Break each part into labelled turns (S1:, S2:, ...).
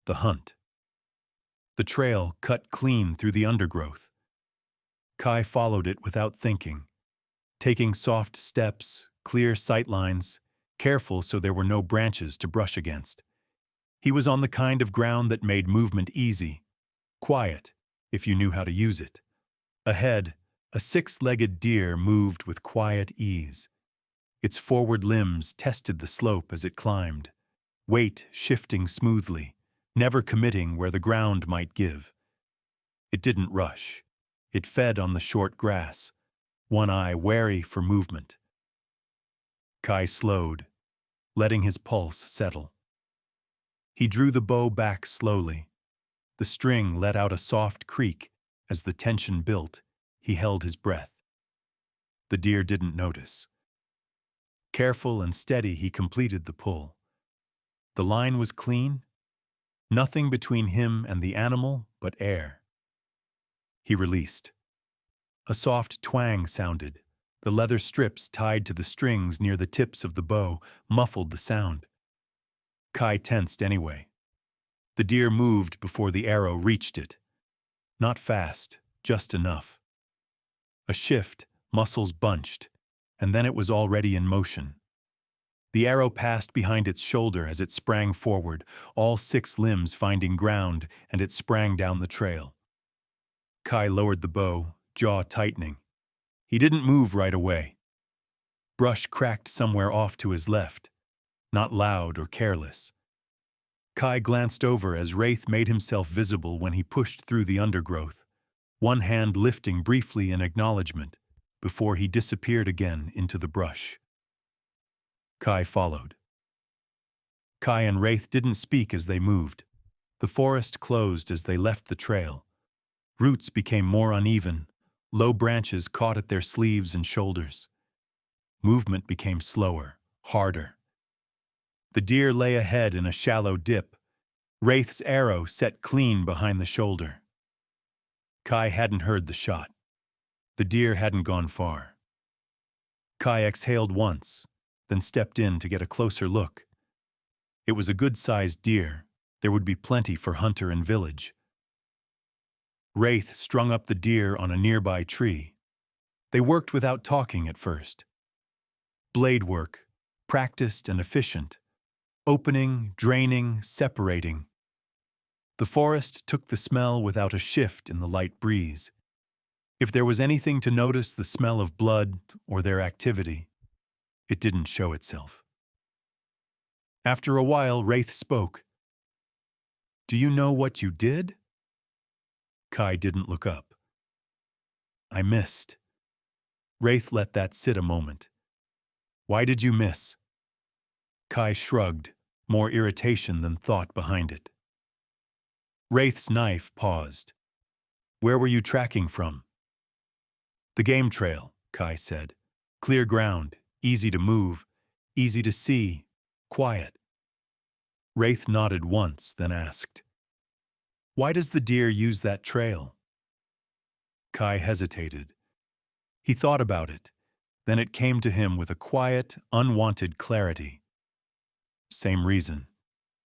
S1: the hunt. The trail cut clean through the undergrowth. Ch1 followed it without thinking, taking soft steps, clear sight lines, careful so there were no branches to brush against. He was on the kind of ground that made movement easy, quiet, if you knew how to use it. Ahead, a six-legged deer moved with quiet ease. Its forward limbs tested the slope as it climbed, weight shifting smoothly, never committing where the ground might give. It didn't rush. It fed on the short grass, one eye wary for movement. Ch1 slowed, letting his pulse settle. He drew the bow back slowly. The string let out a soft creak. As the tension built, he held his breath. The deer didn't notice. Careful and steady, he completed the pull. The line was clean, nothing between him and the animal but air. He released. A soft twang sounded. The leather strips tied to the strings near the tips of the bow muffled the sound. Ch1 tensed anyway. The deer moved before the arrow reached it. Not fast, just enough. A shift, muscles bunched, and then it was already in motion. The arrow passed behind its shoulder as it sprang forward, all six limbs finding ground, and it sprang down the trail. Ch1 lowered the bow, jaw tightening. He didn't move right away. Brush cracked somewhere off to his left, not loud or careless. Ch1 glanced over as Wraith made himself visible when he pushed through the undergrowth, one hand lifting briefly in acknowledgement before he disappeared again into the brush. Ch1 followed. Ch1 and Wraith didn't speak as they moved. The forest closed as they left the trail. Roots became more uneven, low branches caught at their sleeves and shoulders. Movement became slower, harder. The deer lay ahead in a shallow dip, Wraith's arrow set clean behind the shoulder. Ch1 hadn't heard the shot. The deer hadn't gone far. Ch1 exhaled once, then stepped in to get a closer look. It was a good-sized deer. There would be plenty for hunter and village. Wraith strung up the deer on a nearby tree. They worked without talking at first. Blade work, practiced and efficient. Opening, draining, separating. The forest took the smell without a shift in the light breeze. If there was anything to notice the smell of blood or their activity, it didn't show itself. After a while, Wraith spoke. "Do you know what you did?" Ch1 didn't look up. "I missed." Wraith let that sit a moment. "Why did you miss?" Ch1 shrugged, more irritation than thought behind it. Wraith's knife paused. "Where were you tracking from?" "The game trail," Ch1 said. "Clear ground, easy to move, easy to see, quiet." Wraith nodded once, then asked, "Why does the deer use that trail?" Ch1 hesitated. He thought about it, then it came to him with a quiet, unwanted clarity. "Same reason,"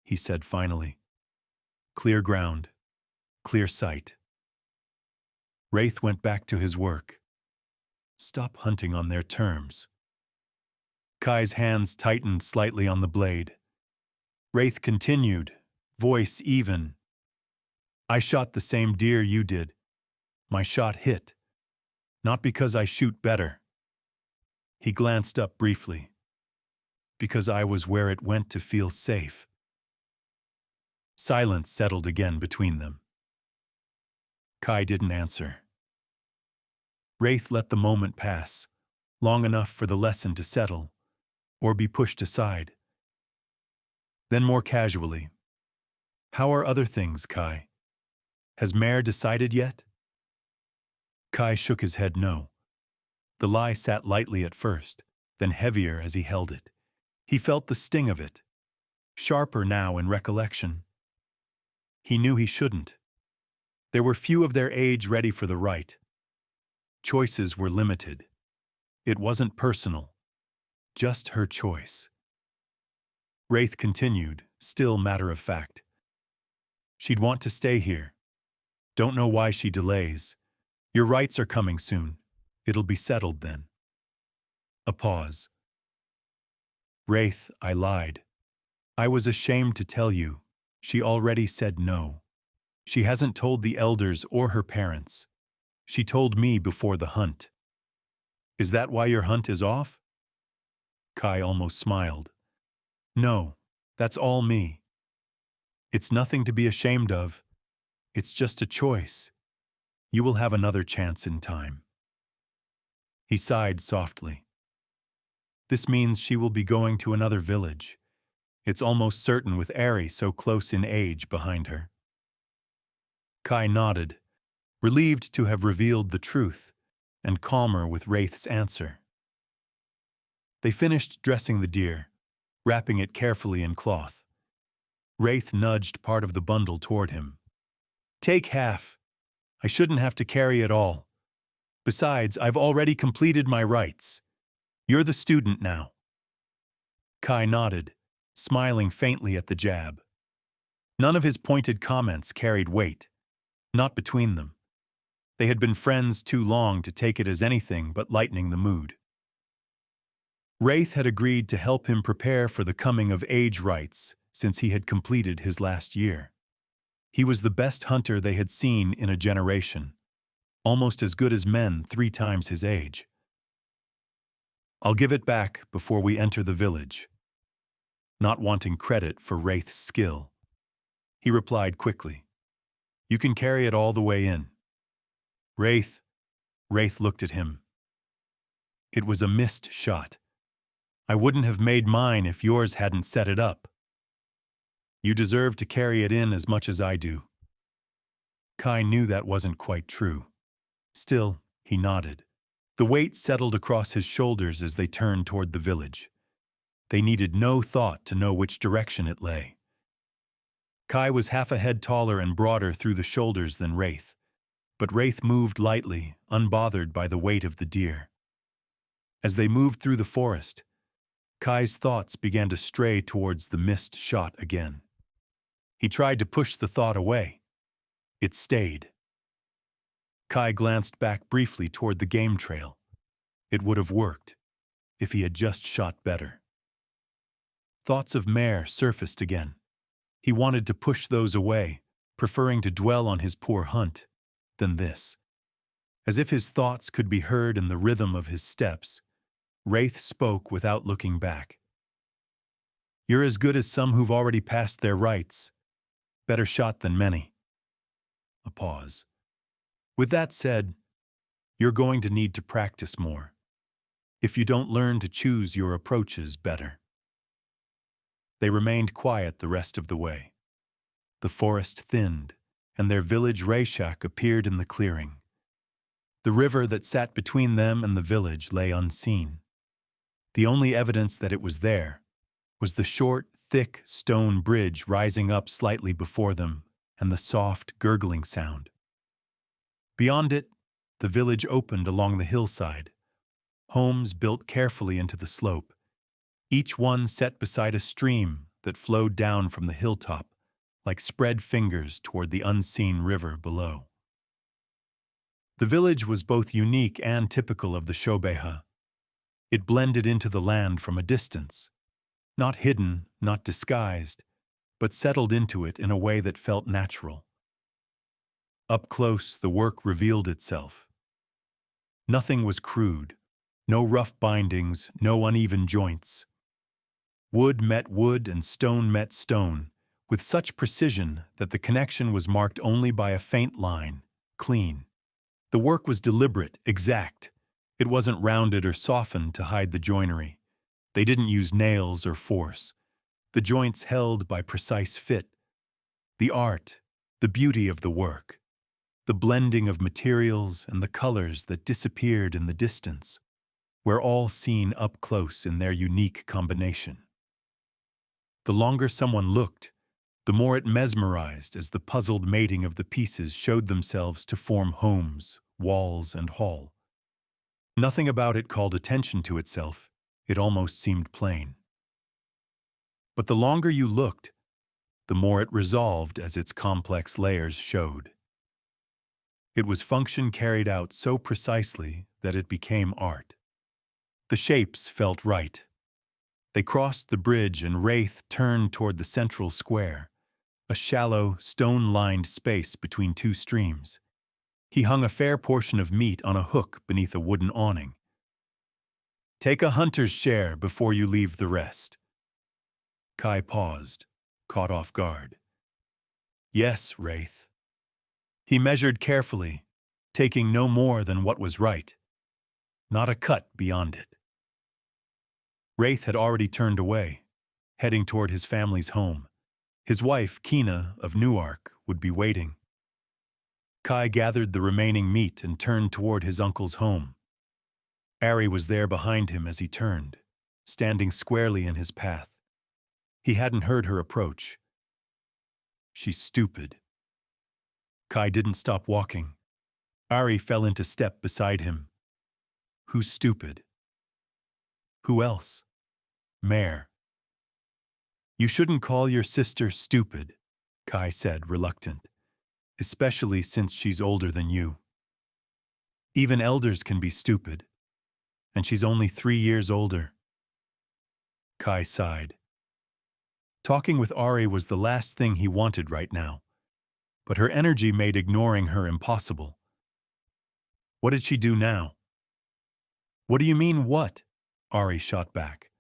S1: he said finally. "Clear ground, clear sight." Wraith went back to his work. Stop hunting on their terms. Ch1's hands tightened slightly on the blade. Wraith continued, voice even. "I shot the same deer you did. My shot hit. Not because I shoot better." He glanced up briefly. "Because I was where it went to feel safe." Silence settled again between them. Ch1 didn't answer. Wraith let the moment pass, long enough for the lesson to settle, or be pushed aside. Then more casually, "How are other things, Ch1? Has Mare decided yet?" Ch1 shook his head no. The lie sat lightly at first, then heavier as he held it. He felt the sting of it, sharper now in recollection. He knew he shouldn't. There were few of their age ready for the right. Choices were limited. It wasn't personal, just her choice. Wraith continued, still matter of fact. She'd want to stay here. Don't know why she delays. Your rights are coming soon. It'll be settled then. A pause. Wraith, I lied. I was ashamed to tell you. She already said no. She hasn't told the elders or her parents. She told me before the hunt. Is that why your hunt is off? Kai almost smiled. No, that's all me. It's nothing to be ashamed of. It's just a choice. You will have another chance in time. He sighed softly. This means she will be going to another village. It's almost certain with Ari so close in age behind her. Kai nodded, relieved to have revealed the truth, and calmer with Wraith's answer. They finished dressing the deer, wrapping it carefully in cloth. Wraith nudged part of the bundle toward him. Take half. I shouldn't have to carry it all. Besides, I've already completed my rites. You're the student now. Kai nodded, smiling faintly at the jab. None of his pointed comments carried weight, not between them. They had been friends too long to take it as anything but lightening the mood. Wraith had agreed to help him prepare for the coming-of-age rites since he had completed his last year. He was the best hunter they had seen in a generation, almost as good as men 3 times his age. I'll give it back before we enter the village. Not wanting credit for Wraith's skill, he replied quickly. You can carry it all the way in. Wraith looked at him. It was a missed shot. I wouldn't have made mine if yours hadn't set it up. You deserve to carry it in as much as I do. Kai knew that wasn't quite true. Still, he nodded. The weight settled across his shoulders as they turned toward the village. They needed no thought to know which direction it lay. Kai was half a head taller and broader through the shoulders than Wraith, but Wraith moved lightly, unbothered by the weight of the deer. As they moved through the forest, Kai's thoughts began to stray towards the missed shot again. He tried to push the thought away. It stayed. Kai glanced back briefly toward the game trail. It would have worked if he had just shot better. Thoughts of Mare surfaced again. He wanted to push those away, preferring to dwell on his poor hunt than this. As if his thoughts could be heard in the rhythm of his steps, Wraith spoke without looking back. You're as good as some who've already passed their rites. Better shot than many. A pause. With that said, you're going to need to practice more, if you don't learn to choose your approaches better. They remained quiet the rest of the way. The forest thinned, and their village Rayshak appeared in the clearing. The river that sat between them and the village lay unseen. The only evidence that it was there was the short, thick stone bridge rising up slightly before them and the soft, gurgling sound. Beyond it, the village opened along the hillside, homes built carefully into the slope, each one set beside a stream that flowed down from the hilltop like spread fingers toward the unseen river below. The village was both unique and typical of the Shobeha. It blended into the land from a distance, not hidden, not disguised, but settled into it in a way that felt natural. Up close, the work revealed itself. Nothing was crude, no rough bindings, no uneven joints. Wood met wood and stone met stone, with such precision that the connection was marked only by a faint line, clean. The work was deliberate, exact. It wasn't rounded or softened to hide the joinery. They didn't use nails or force. The joints held by precise fit. The art, the beauty of the work, the blending of materials and the colors that disappeared in the distance, were all seen up close in their unique combination. The longer someone looked, the more it mesmerized as the puzzled mating of the pieces showed themselves to form homes, walls, and hall. Nothing about it called attention to itself. It almost seemed plain. But the longer you looked, the more it resolved as its complex layers showed. It was function carried out so precisely that it became art. The shapes felt right. They crossed the bridge and Wraith turned toward the central square, a shallow, stone-lined space between two streams. He hung a fair portion of meat on a hook beneath a wooden awning. "Take a hunter's share before you leave the rest." Kai paused, caught off guard. "Yes, Wraith." He measured carefully, taking no more than what was right. Not a cut beyond it. Wraith had already turned away, heading toward his family's home. His wife, Kina, of Newark, would be waiting. Kai gathered the remaining meat and turned toward his uncle's home. Ari was there behind him as he turned, standing squarely in his path. He hadn't heard her approach. "She's stupid." Kai didn't stop walking. Ari fell into step beside him. "Who's stupid?" "Who else?" "Mare." "You shouldn't call your sister stupid," Kai said, reluctant, "especially since she's older than you. Even elders can be stupid, and she's only 3 years older." Kai sighed. Talking with Ari was the last thing he wanted right now, but her energy made ignoring her impossible. What did she do now? "What do you mean, what?" Ari shot back.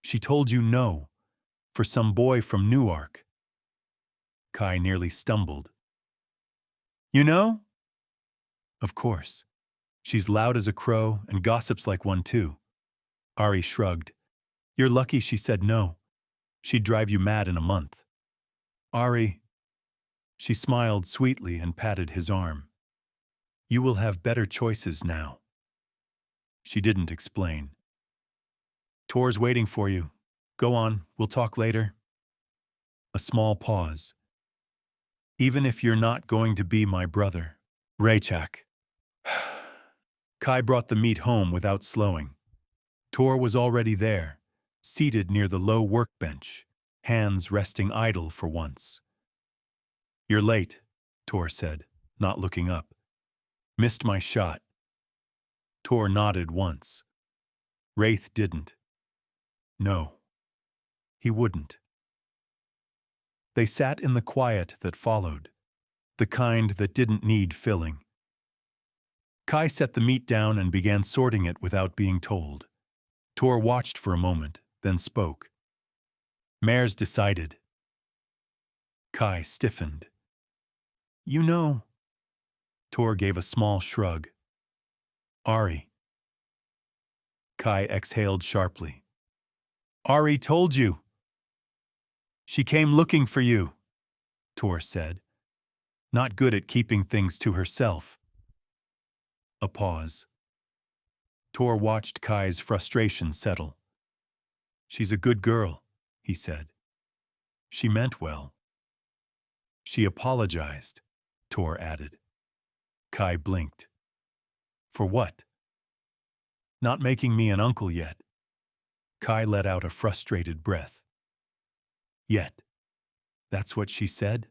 S1: "She told you no, for some boy from Newark." Kai nearly stumbled. "You know?" "Of course. She's loud as a crow and gossips like one too." Ari shrugged. "You're lucky she said no. She'd drive you mad in a month." "Ari," she smiled sweetly and patted his arm. "You will have better choices now." She didn't explain. "Tor's waiting for you. Go on, we'll talk later." A small pause. "Even if you're not going to be my brother, Raychak." Kai brought the meat home without slowing. Tor was already there, seated near the low workbench, hands resting idle for once. "You're late," Tor said, not looking up. "Missed my shot." Tor nodded once. Wraith didn't. No, he wouldn't. They sat in the quiet that followed, the kind that didn't need filling. Kai set the meat down and began sorting it without being told. Tor watched for a moment, then spoke. "Mare's decided." Kai stiffened. "You know." Tor gave a small shrug. "Ari." Kai exhaled sharply. "Ari told you." "She came looking for you," Tor said. Not good at keeping things to herself. A pause. Tor watched Kai's frustration settle. "She's a good girl," he said. "She meant well." "She apologized," Tor added. Kai blinked. "For what?" "Not making me an uncle yet." Kai let out a frustrated breath. "Yet. That's what she said?"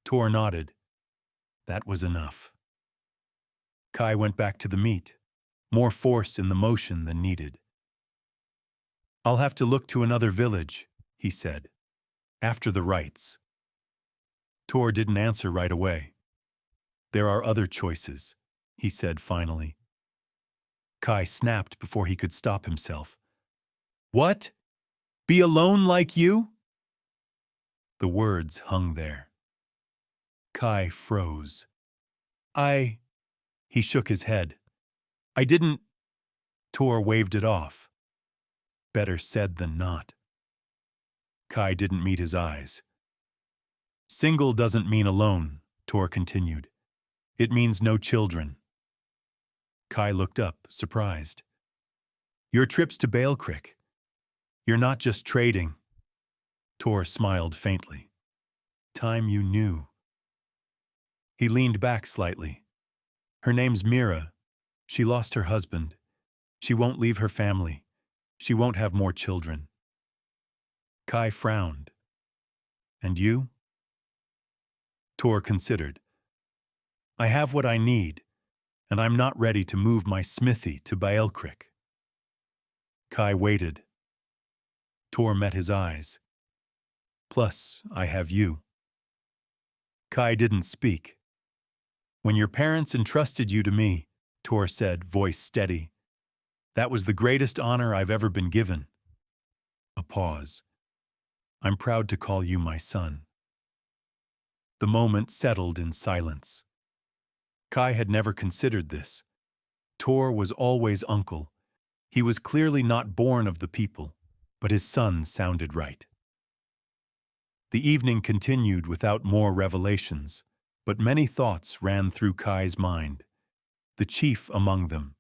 S1: Tor nodded. That was enough. Kai went back to the meat, more force in the motion than needed. "I'll have to look to another village," he said, "after the rites." Tor didn't answer right away. "There are other choices," he said finally. Kai snapped before he could stop himself. "What? Be alone like you?" The words hung there. Kai froze. He shook his head. "I didn't." Tor waved it off. Better said than not. Kai didn't meet his eyes. "Single doesn't mean alone," Tor continued. "It means no children." Kai looked up, surprised. "Your trips to Bale Creek. You're not just trading." Tor smiled faintly. "Time you knew." He leaned back slightly. "Her name's Mira. She lost her husband. She won't leave her family. She won't have more children." Kai frowned. And you? Tor considered. I have what I need, and I'm not ready to move my smithy to Baelkrick. Kai waited. Tor met his eyes. Plus, I have you. Kai didn't speak. When your parents entrusted you to me, Tor said, voice steady, that was the greatest honor I've ever been given. A pause. I'm proud to call you my son. The moment settled in silence. Kai had never considered this. Tor was always uncle. He was clearly not born of the people, but his son sounded right. The evening continued without more revelations, but many thoughts ran through Kai's mind. The chief among them.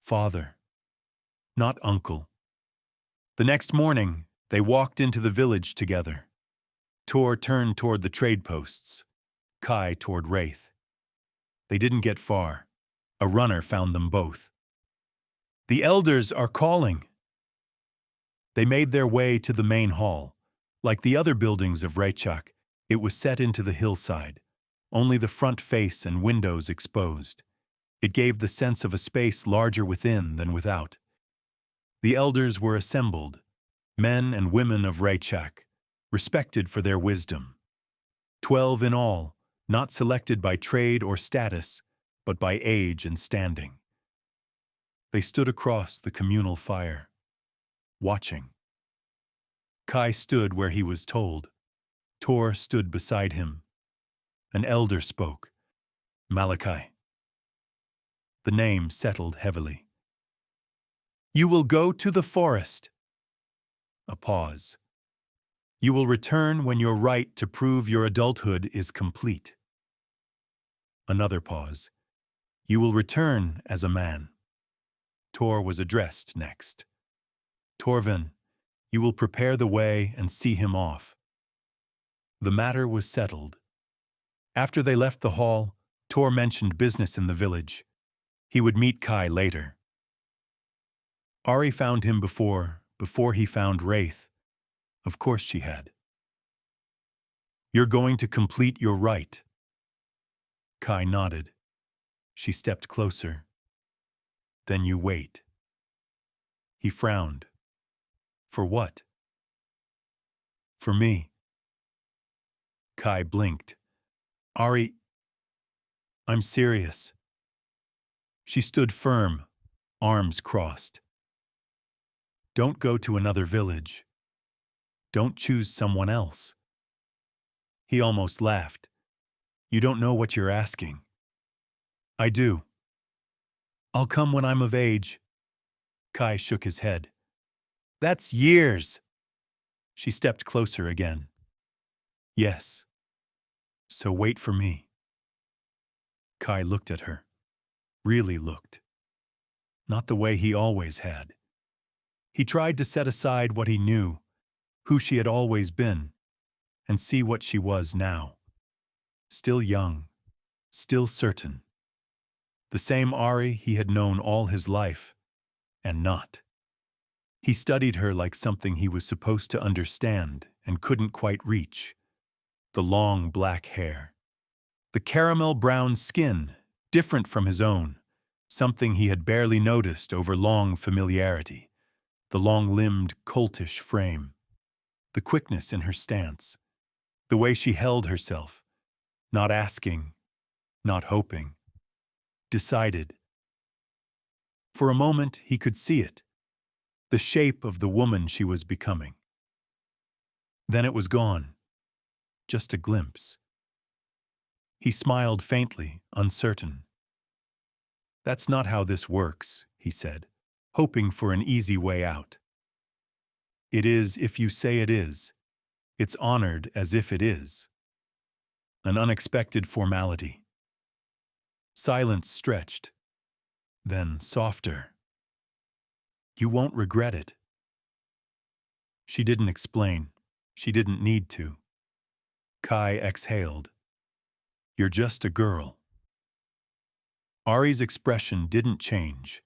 S1: Father, not uncle. The next morning, they walked into the village together. Tor turned toward the trade posts, Kai toward Wraith. They didn't get far. A runner found them both. The elders are calling. They made their way to the main hall. Like the other buildings of Reichak, it was set into the hillside, only the front face and windows exposed. It gave the sense of a space larger within than without. The elders were assembled, men and women of Reichak, respected for their wisdom. 12 in all, not selected by trade or status, but by age and standing. They stood across the communal fire, watching. Kai stood where he was told. Tor stood beside him. An elder spoke. Malachi. The name settled heavily. You will go to the forest. A pause. You will return when your right to prove your adulthood is complete. Another pause. You will return as a man. Tor was addressed next. Torvin, you will prepare the way and see him off. The matter was settled. After they left the hall, Tor mentioned business in the village. He would meet Kai later. Ari found him before he found Wraith. Of course she had. You're going to complete your rite. Kai nodded. She stepped closer. Then you wait. He frowned. For what? For me. Kai blinked. Ari, I'm serious. She stood firm, arms crossed. Don't go to another village. Don't choose someone else. He almost laughed. You don't know what you're asking. I do. I'll come when I'm of age. Kai shook his head. That's years. She stepped closer again. Yes. So wait for me. Kai looked at her. Really looked. Not the way he always had. He tried to set aside what he knew, who she had always been, and see what she was now. Still young, still certain. The same Ari he had known all his life, and not. He studied her like something he was supposed to understand and couldn't quite reach. The long black hair. The caramel brown skin, different from his own, something he had barely noticed over long familiarity. The long-limbed, coltish frame. The quickness in her stance. The way she held herself. Not asking, not hoping. Decided. For a moment, he could see it. The shape of the woman she was becoming. Then it was gone. Just a glimpse. He smiled faintly, uncertain. That's not how this works, he said, hoping for an easy way out. It is if you say it is. It's honored as if it is. An unexpected formality. Silence stretched. Then softer. You won't regret it. She didn't explain. She didn't need to. Kai exhaled. You're just a girl. Ari's expression didn't change.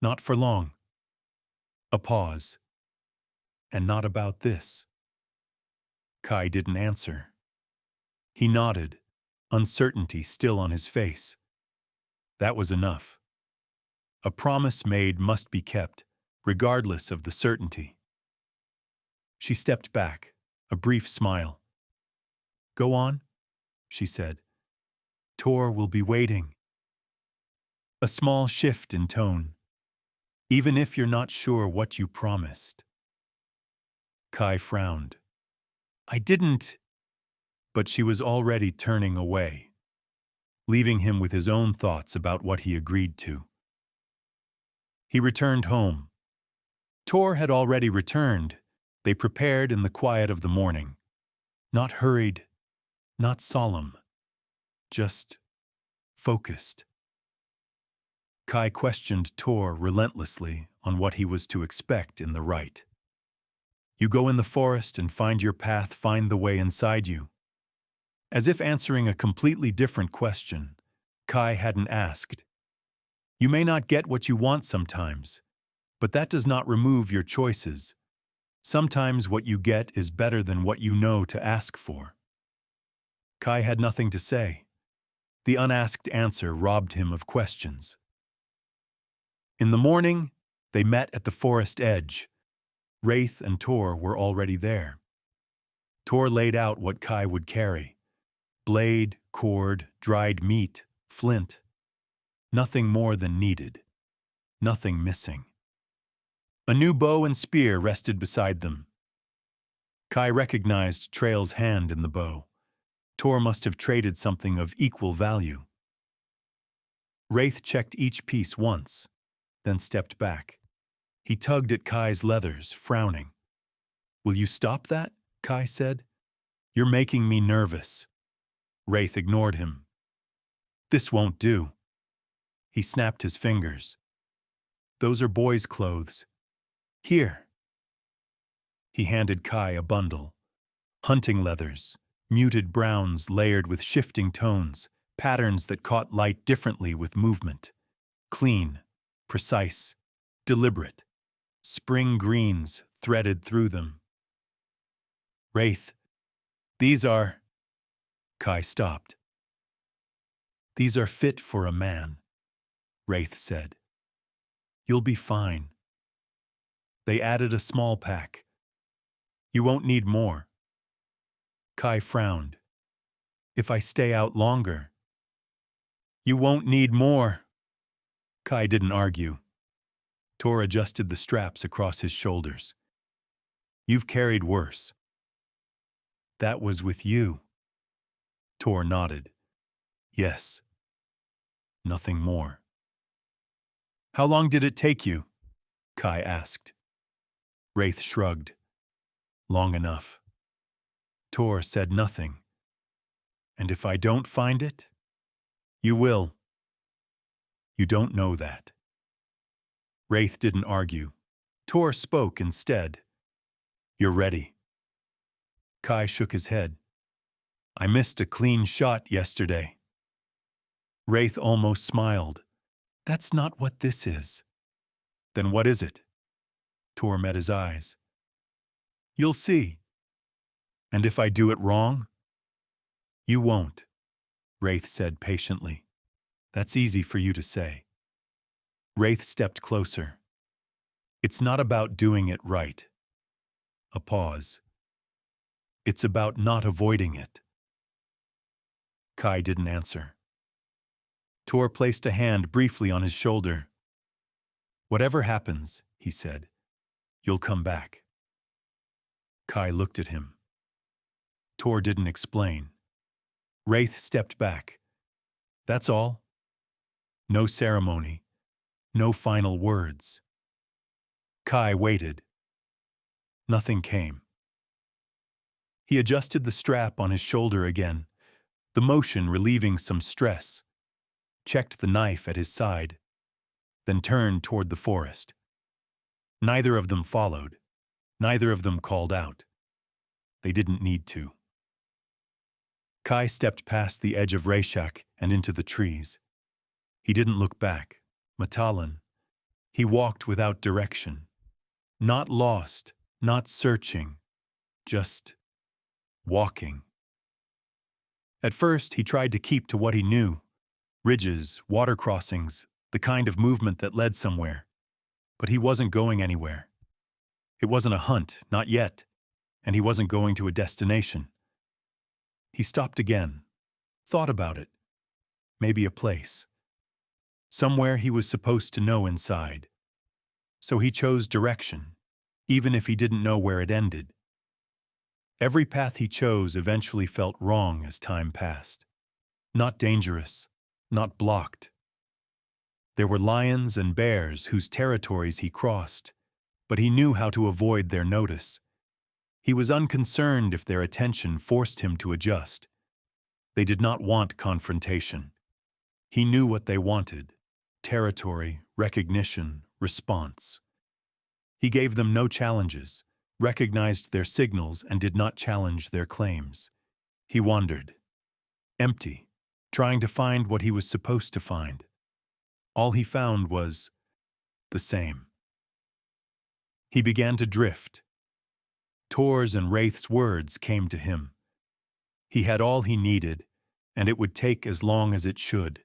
S1: Not for long. A pause. And not about this. Kai didn't answer. He nodded, uncertainty still on his face. That was enough. A promise made must be kept, regardless of the certainty. She stepped back, a brief smile. "Go on," she said. "Tor will be waiting." A small shift in tone. "Even if you're not sure what you promised." Kai frowned. "I didn't." But she was already turning away, leaving him with his own thoughts about what he agreed to. He returned home. Tor had already returned. They prepared in the quiet of the morning. Not hurried, not solemn, just focused. Kai questioned Tor relentlessly on what he was to expect in the rite. You go in the forest and find your path, find the way inside you. As if answering a completely different question, Kai hadn't asked. You may not get what you want sometimes, but that does not remove your choices. Sometimes what you get is better than what you know to ask for. Kai had nothing to say. The unasked answer robbed him of questions. In the morning, they met at the forest edge. Wraith and Tor were already there. Tor laid out what Kai would carry. Blade, cord, dried meat, flint. Nothing more than needed. Nothing missing. A new bow and spear rested beside them. Kai recognized Trail's hand in the bow. Tor must have traded something of equal value. Wraith checked each piece once, then stepped back. He tugged at Kai's leathers, frowning. "Will you stop that?" Kai said. "You're making me nervous." Wraith ignored him. "This won't do." He snapped his fingers. "Those are boys' clothes. Here." He handed Kai a bundle. Hunting leathers, muted browns layered with shifting tones, patterns that caught light differently with movement. Clean, precise, deliberate. Spring greens threaded through them. "Wraith, these are..." Kai stopped. "These are fit for a man," Wraith said. "You'll be fine." They added a small pack. "You won't need more." Kai frowned. "If I stay out longer." "You won't need more." Kai didn't argue. Tor adjusted the straps across his shoulders. "You've carried worse." "That was with you." Tor nodded. "Yes." Nothing more. "How long did it take you?" Kai asked. Wraith shrugged. "Long enough." Tor said nothing. "And if I don't find it?" "You will." "You don't know that." Wraith didn't argue. Tor spoke instead. "You're ready." Kai shook his head. "I missed a clean shot yesterday." Wraith almost smiled. "That's not what this is." "Then what is it?" Tor met his eyes. "You'll see." "And if I do it wrong?" "You won't," Wraith said patiently. "That's easy for you to say." Wraith stepped closer. "It's not about doing it right." A pause. "It's about not avoiding it." Kai didn't answer. Tor placed a hand briefly on his shoulder. "Whatever happens," he said, "you'll come back." Kai looked at him. Tor didn't explain. Wraith stepped back. "That's all?" No ceremony. No final words. Kai waited. Nothing came. He adjusted the strap on his shoulder again, the motion relieving some stress, checked the knife at his side, then turned toward the forest. Neither of them followed. Neither of them called out. They didn't need to. Kai stepped past the edge of Reshak and into the trees. He didn't look back. Matalan. He walked without direction. Not lost, not searching, just walking. At first, he tried to keep to what he knew: ridges, water crossings, the kind of movement that led somewhere. But he wasn't going anywhere. It wasn't a hunt, not yet, and he wasn't going to a destination. He stopped again, thought about it. Maybe a place. Somewhere he was supposed to know inside. So he chose direction, even if he didn't know where it ended. Every path he chose eventually felt wrong as time passed. Not dangerous, not blocked. There were lions and bears whose territories he crossed, but he knew how to avoid their notice. He was unconcerned if their attention forced him to adjust. They did not want confrontation. He knew what they wanted: territory, recognition, response. He gave them no challenges, recognized their signals, and did not challenge their claims. He wandered, empty, trying to find what he was supposed to find. All he found was the same. He began to drift. Tor's and Wraith's words came to him. He had all he needed, and it would take as long as it should.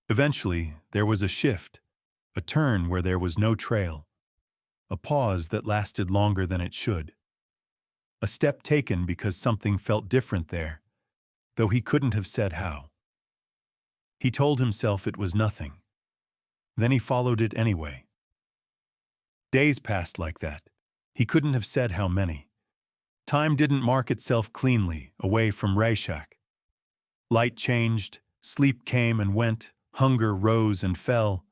S1: Eventually, there was a shift, a turn where there was no trail, a pause that lasted longer than it should. A step taken because something felt different there, though he couldn't have said how. He told himself it was nothing. Then he followed it anyway. Days passed like that. He couldn't have said how many. Time didn't mark itself cleanly away from Rayshak. Light changed, sleep came and went, hunger rose and fell,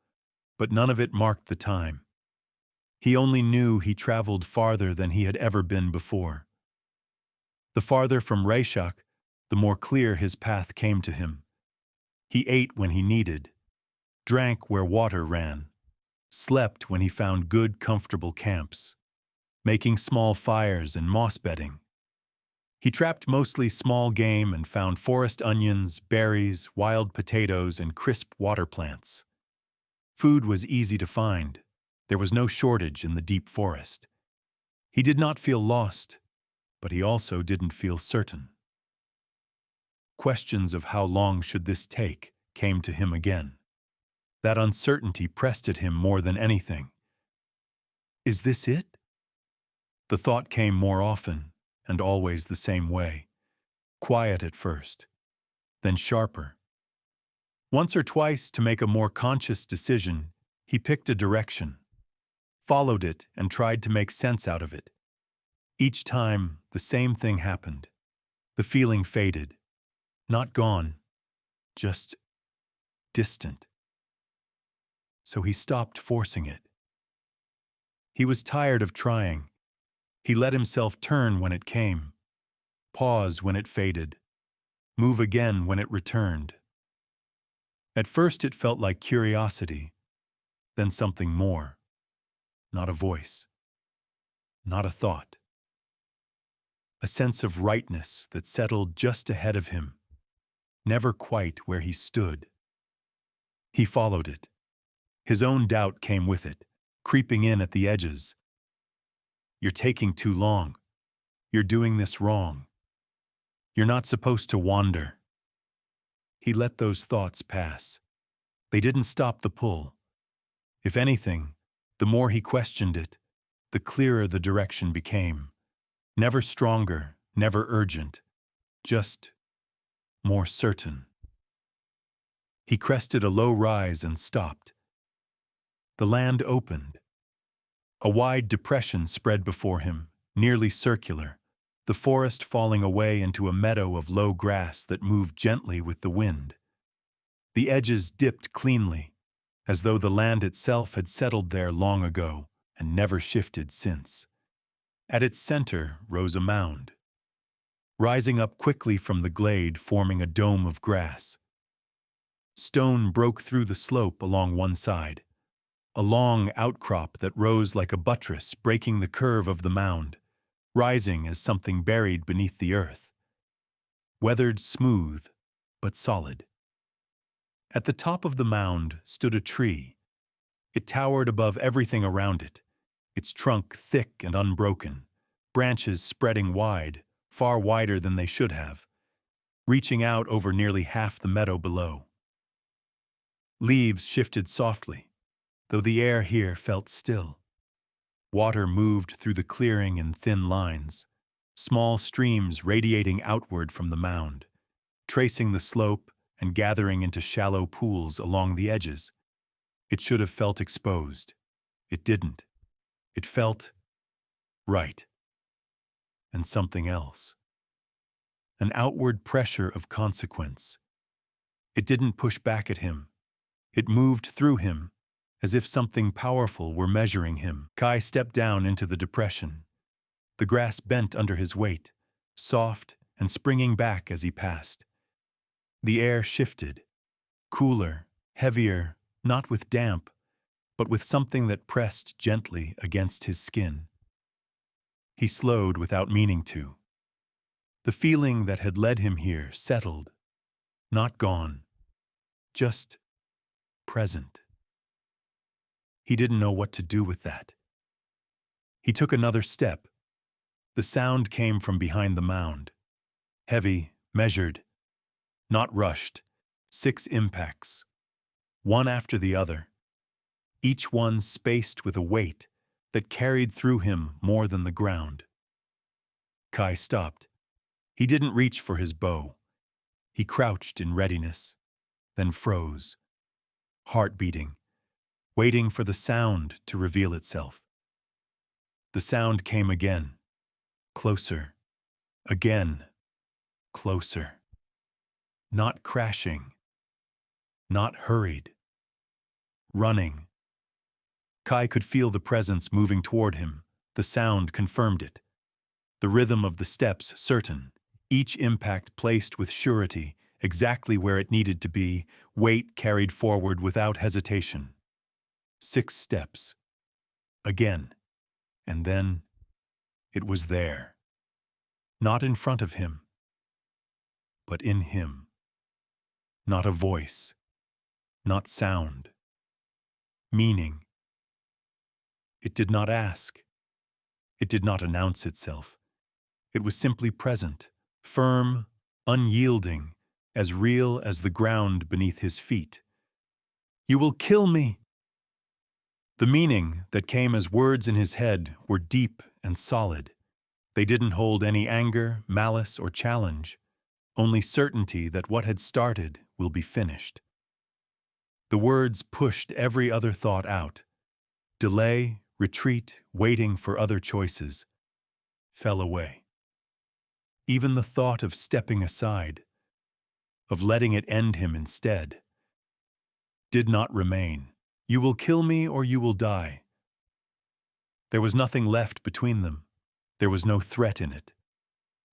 S1: but none of it marked the time. He only knew he traveled farther than he had ever been before. The farther from Rayshak, the more clear his path came to him. He ate when he needed, drank where water ran, slept when he found good, comfortable camps, making small fires and moss bedding. He trapped mostly small game and found forest onions, berries, wild potatoes, and crisp water plants. Food was easy to find. There was no shortage in the deep forest. He did not feel lost, but he also didn't feel certain. Questions of how long should this take came to him again. That uncertainty pressed at him more than anything. Is this it? The thought came more often, and always the same way. Quiet at first, then sharper. Once or twice, to make a more conscious decision, he picked a direction, followed it, and tried to make sense out of it. Each time, the same thing happened. The feeling faded. Not gone, just distant. So he stopped forcing it. He was tired of trying. He let himself turn when it came, pause when it faded, move again when it returned. At first it felt like curiosity, then something more. Not a voice, not a thought. A sense of rightness that settled just ahead of him, never quite where he stood. He followed it. His own doubt came with it, creeping in at the edges. You're taking too long. You're doing this wrong. You're not supposed to wander. He let those thoughts pass. They didn't stop the pull. If anything, the more he questioned it, the clearer the direction became. Never stronger, never urgent, just more certain. He crested a low rise and stopped. The land opened. A wide depression spread before him, nearly circular, the forest falling away into a meadow of low grass that moved gently with the wind. The edges dipped cleanly, as though the land itself had settled there long ago and never shifted since. At its center rose a mound, rising up quickly from the glade, forming a dome of grass. Stone broke through the slope along one side, a long outcrop that rose like a buttress, breaking the curve of the mound, rising as something buried beneath the earth. Weathered smooth, but solid. At the top of the mound stood a tree. It towered above everything around it, its trunk thick and unbroken, branches spreading wide, far wider than they should have, reaching out over nearly half the meadow below. Leaves shifted softly, though the air here felt still. Water moved through the clearing in thin lines, small streams radiating outward from the mound, tracing the slope and gathering into shallow pools along the edges. It should have felt exposed. It didn't. It felt right. And something else. An outward pressure of consequence. It didn't push back at him. It moved through him, as if something powerful were measuring him. Kai stepped down into the depression. The grass bent under his weight, soft and springing back as he passed. The air shifted, cooler, heavier, not with damp, but with something that pressed gently against his skin. He slowed without meaning to. The feeling that had led him here settled, not gone, just present. He didn't know what to do with that. He took another step. The sound came from behind the mound. Heavy, measured, not rushed. 6 impacts, one after the other, each one spaced with a weight that carried through him more than the ground. Kai stopped. He didn't reach for his bow. He crouched in readiness, then froze, heart beating, waiting for the sound to reveal itself. The sound came again, closer, again, closer. Not crashing, not hurried, running. Kai could feel the presence moving toward him. The sound confirmed it. The rhythm of the steps certain, each impact placed with surety, exactly where it needed to be, weight carried forward without hesitation. 6 steps. Again. And then it was there. Not in front of him, but in him. Not a voice, not sound. Meaning. It did not ask. It did not announce itself. It was simply present, firm, unyielding, as real as the ground beneath his feet. "You will kill me!" The meaning that came as words in his head were deep and solid. They didn't hold any anger, malice, or challenge, only certainty that what had started will be finished. The words pushed every other thought out. Delay, retreat, waiting for other choices, fell away. Even the thought of stepping aside, of letting it end him instead, did not remain. "You will kill me or you will die." There was nothing left between them. There was no threat in it.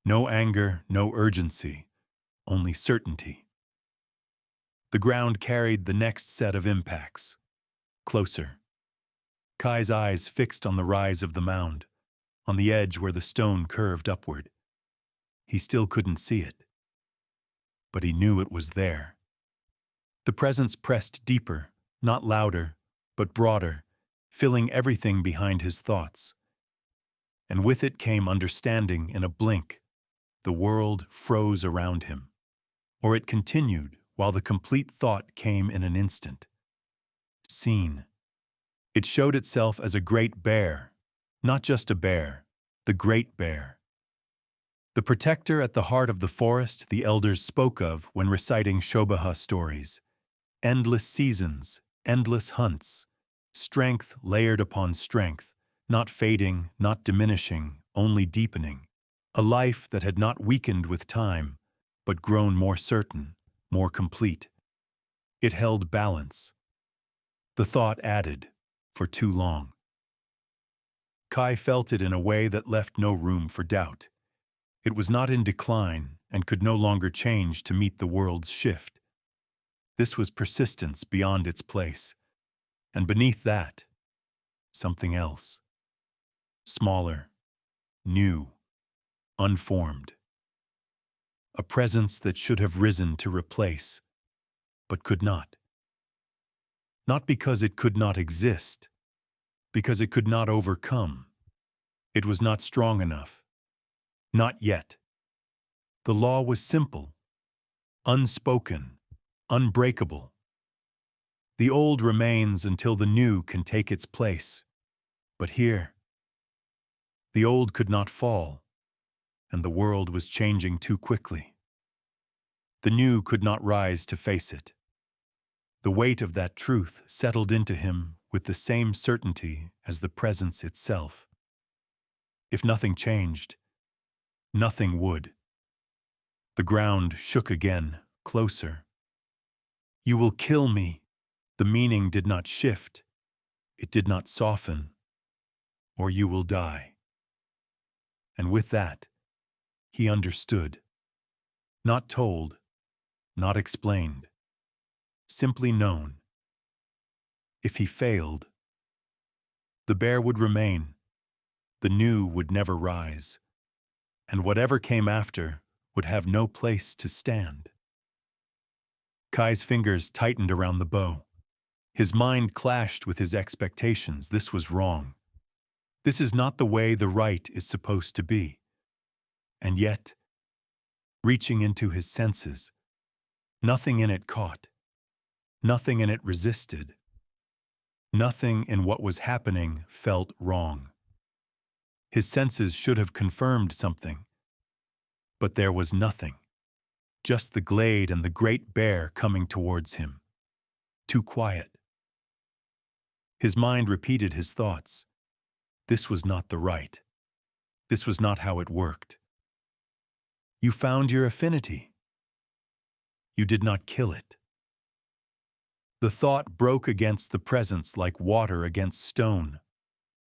S1: No anger, no urgency, only certainty. The ground carried the next set of impacts. Closer. Kai's eyes fixed on the rise of the mound, on the edge where the stone curved upward. He still couldn't see it, but he knew it was there. The presence pressed deeper, not louder, but broader, filling everything behind his thoughts. And with it came understanding in a blink. The world froze around him. Or it continued while the complete thought came in an instant. Seen. It showed itself as a great bear, not just a bear, the great bear. The protector at the heart of the forest the elders spoke of when reciting Shobeha stories. Endless seasons, endless hunts, strength layered upon strength, not fading, not diminishing, only deepening. A life that had not weakened with time, but grown more certain, more complete. It held balance. The thought added, for too long. Kai felt it in a way that left no room for doubt. It was not in decline and could no longer change to meet the world's shift. This was persistence beyond its place, and beneath that, something else. Smaller, new, unformed. A presence that should have risen to replace, but could not. Not because it could not exist, because it could not overcome. It was not strong enough. Not yet. The law was simple, unspoken, unbreakable. The old remains until the new can take its place. But here, the old could not fall, and the world was changing too quickly. The new could not rise to face it. The weight of that truth settled into him with the same certainty as the presence itself. If nothing changed, nothing would. The ground shook again, closer. "You will kill me." The meaning did not shift. It did not soften. "Or you will die." And with that, he understood. Not told, not explained, simply known. If he failed, the bear would remain, the new would never rise, and whatever came after would have no place to stand. Kai's fingers tightened around the bow. His mind clashed with his expectations. This was wrong. This is not the way the rite is supposed to be. And yet, reaching into his senses, nothing in it caught. Nothing in it resisted. Nothing in what was happening felt wrong. His senses should have confirmed something. But there was nothing. Just the glade and the great bear coming towards him. Too quiet. His mind repeated his thoughts. This was not the rite. This was not how it worked. You found your affinity. You did not kill it. The thought broke against the presence like water against stone,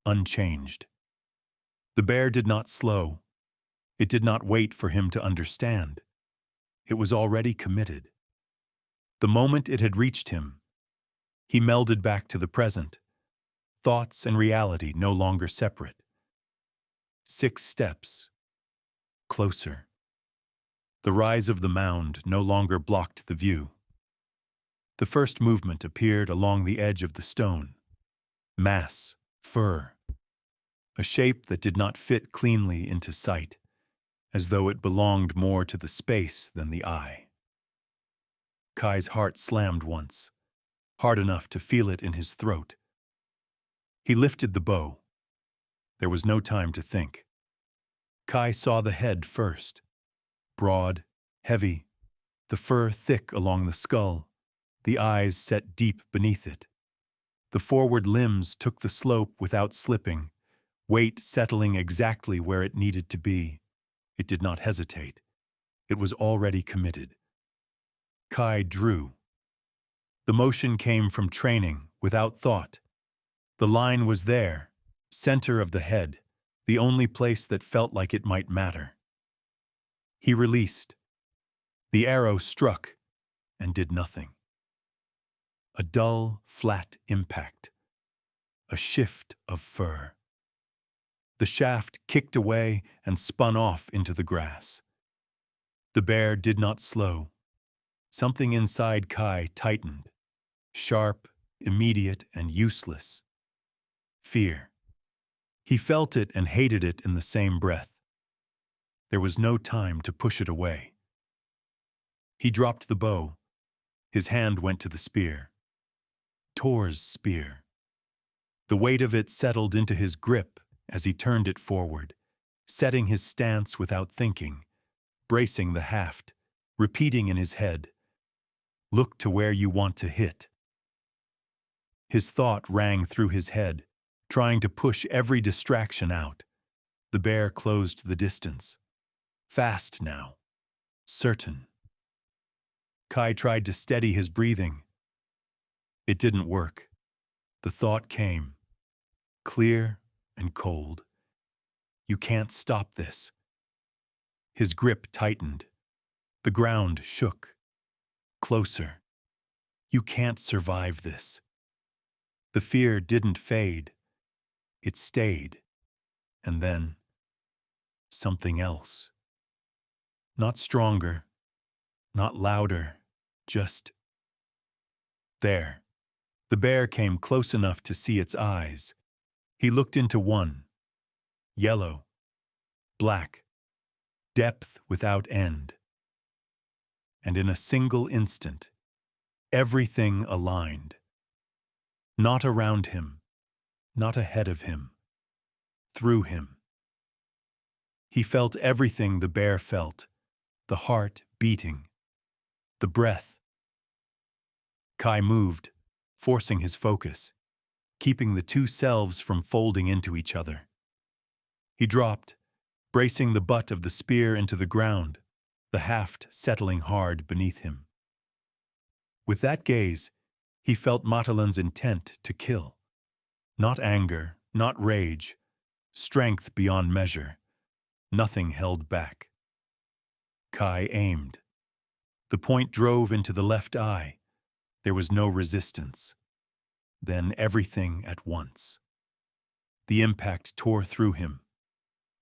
S1: unchanged. The bear did not slow. It did not wait for him to understand. It was already committed. The moment it had reached him, he melded back to the present, thoughts and reality no longer separate. 6 steps. Closer. The rise of the mound no longer blocked the view. The first movement appeared along the edge of the stone. Mass, fur. A shape that did not fit cleanly into sight, as though it belonged more to the space than the eye. Kai's heart slammed once, hard enough to feel it in his throat. He lifted the bow. There was no time to think. Kai saw the head first. Broad, heavy, the fur thick along the skull, the eyes set deep beneath it. The forward limbs took the slope without slipping, weight settling exactly where it needed to be. It did not hesitate. It was already committed. Kai drew. The motion came from training, without thought. The line was there, center of the head, the only place that felt like it might matter. He released. The arrow struck and did nothing. A dull, flat impact. A shift of fur. The shaft kicked away and spun off into the grass. The bear did not slow. Something inside Kai tightened. Sharp, immediate, and useless. Fear. He felt it and hated it in the same breath. There was no time to push it away. He dropped the bow. His hand went to the spear. Tor's spear. The weight of it settled into his grip as he turned it forward, setting his stance without thinking, bracing the haft, repeating in his head, "Look to where you want to hit." His thought rang through his head, trying to push every distraction out. The bear closed the distance. Fast now. Certain. Kai tried to steady his breathing. It didn't work. The thought came, clear and cold. You can't stop this. His grip tightened. The ground shook. Closer. You can't survive this. The fear didn't fade. It stayed. And then, something else. Not stronger, not louder, just there. The bear came close enough to see its eyes. He looked into one. Yellow. Black. depth without end. And in a single instant, everything aligned. Not around him, not ahead of him, through him. He felt everything the bear felt, the heart beating, the breath. Kai moved, forcing his focus, keeping the two selves from folding into each other. He dropped, bracing the butt of the spear into the ground, the haft settling hard beneath him. With that gaze, he felt Matalan's intent to kill. Not anger, not rage, strength beyond measure. Nothing held back. Kai aimed. The point drove into the left eye. There was no resistance. Then everything at once. The impact tore through him.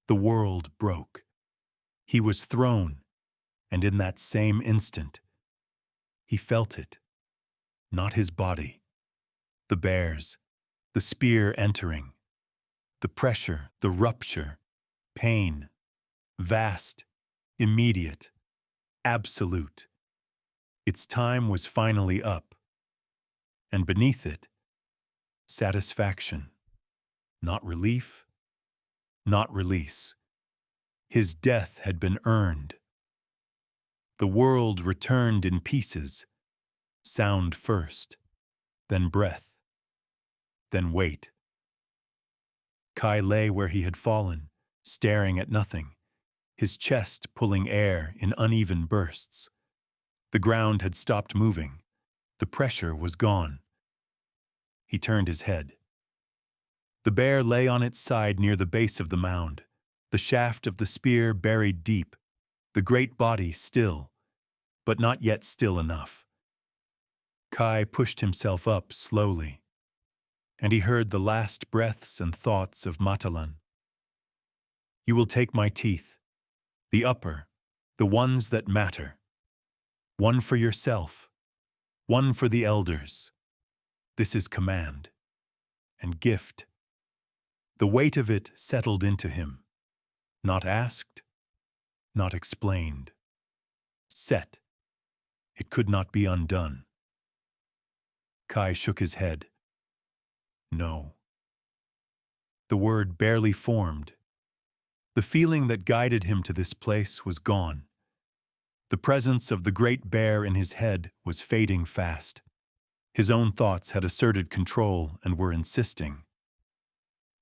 S1: The world broke. He was thrown, and in that same instant, he felt it. Not his body. The bear's, the spear entering. The pressure, the rupture, pain. Vast, immediate, absolute. Its time was finally up. And beneath it, satisfaction. Not relief, not release. His death had been earned. The world returned in pieces. Sound first, then breath, then weight. Kai lay where he had fallen, staring at nothing, his chest pulling air in uneven bursts. The ground had stopped moving. The pressure was gone. He turned his head. The bear lay on its side near the base of the mound, the shaft of the spear buried deep, the great body still, but not yet still enough. Kai pushed himself up slowly, and he heard the last breaths and thoughts of Matalan. You will take my teeth, the upper, the ones that matter. One for yourself, one for the elders. This is command and gift. The weight of it settled into him, not asked, not explained. Set. It could not be undone. Kai shook his head. No. The word barely formed. The feeling that guided him to this place was gone. The presence of the great bear in his head was fading fast. His own thoughts had asserted control and were insisting.